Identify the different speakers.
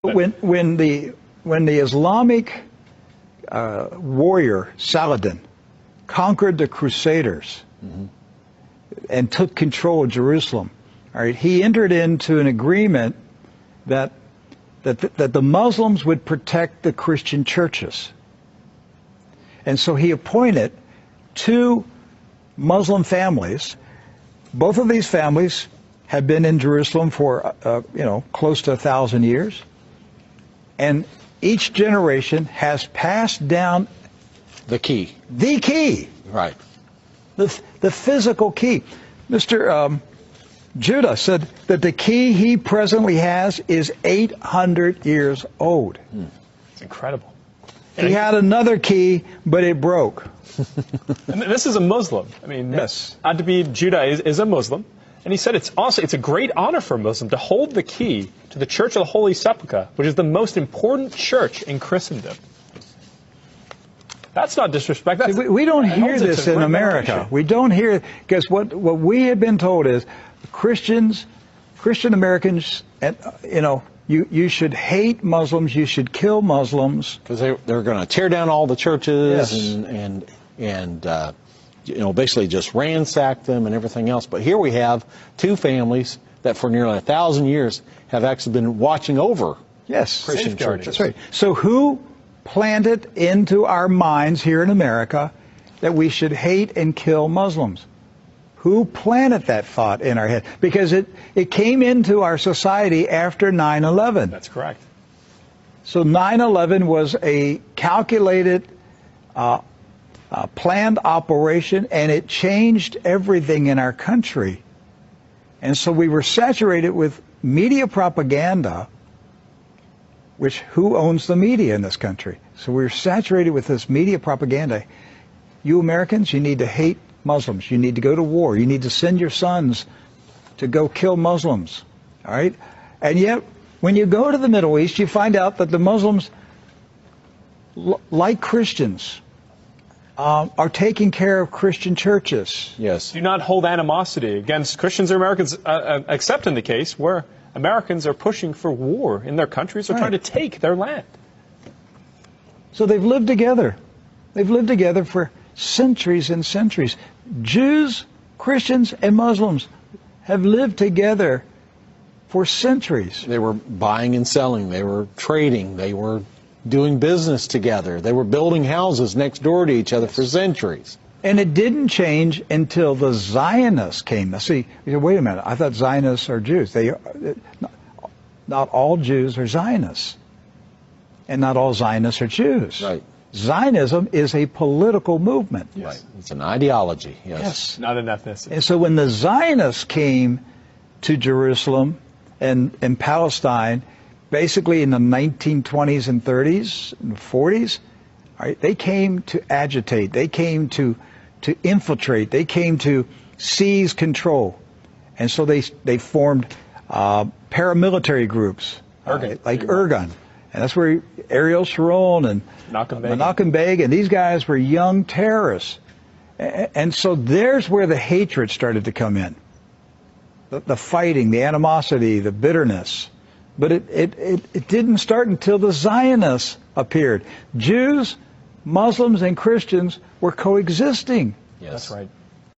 Speaker 1: When the Islamic warrior Saladin conquered the Crusaders and took control of Jerusalem, all right, he entered into an agreement that the Muslims would protect the Christian churches. And so he appointed 2 Muslim families. Both of these families have been in Jerusalem for, close to 1,000 years. And each generation has passed down
Speaker 2: the key.
Speaker 1: The key.
Speaker 2: Right.
Speaker 1: The physical key. Mr. Judah said that the key he presently has is 800 years old.
Speaker 3: It's incredible.
Speaker 1: He had another key, but it broke.
Speaker 3: And this is a Muslim. I mean,
Speaker 1: yes.
Speaker 3: Depuis Judah is a Muslim. And he said it's a great honor for a Muslim to hold the key to the Church of the Holy Sepulchre, which is the most important church in Christendom. That's not disrespect. That's,
Speaker 1: we don't hear this in America. We don't hear it, because what we have been told is Christian Americans, you should hate Muslims, you should kill Muslims.
Speaker 2: Because they're going to tear down all the churches,
Speaker 1: yes,
Speaker 2: and basically just ransack them and everything else. But here we have 2 families that for nearly 1,000 years have actually been watching over Christian churches.
Speaker 1: That's right. So who planted into our minds here in America that we should hate and kill Muslims? Who planted that thought in our head? Because it came into our society after 9/11.
Speaker 3: That's correct.
Speaker 1: So 9/11 was a calculated, planned operation, and it changed everything in our country. And so we were saturated with media propaganda, which who owns the media in this country? So we're saturated with this media propaganda. You Americans, you need to hate Muslims. You need to go to war. You need to send your sons to go kill Muslims. All right? And yet, when you go to the Middle East, you find out that the Muslims, like Christians, are taking care of Christian churches.
Speaker 2: Yes.
Speaker 3: Do not hold animosity against Christians or Americans, except in the case where Americans are pushing for war in their countries or trying to take their land.
Speaker 1: So they've lived together. They've lived together for centuries and centuries. Jews, Christians, and Muslims have lived together for centuries.
Speaker 2: They were buying and selling. They were trading. They were doing business together. They were building houses next door to each other for centuries.
Speaker 1: And it didn't change until the Zionists came. Now, see, you say, wait a minute, I thought Zionists are Jews. Not all Jews are Zionists. And not all Zionists are Jews.
Speaker 2: Right.
Speaker 1: Zionism is a political movement.
Speaker 2: Yes. Right. It's an ideology. Yes.
Speaker 3: Not an ethnicity.
Speaker 1: And so when the Zionists came to Jerusalem and Palestine, basically in the 1920s and 30s and 40s, right, they came to agitate. They came to infiltrate. They came to seize control. And so they formed paramilitary groups, like Irgun. And that's where Ariel Sharon and Menachem Begin, and these guys were young terrorists. And so there's where the hatred started to come in. The fighting, the animosity, the bitterness. But it didn't start until the Zionists appeared. Jews, Muslims, and Christians were coexisting.
Speaker 3: Yes. That's right.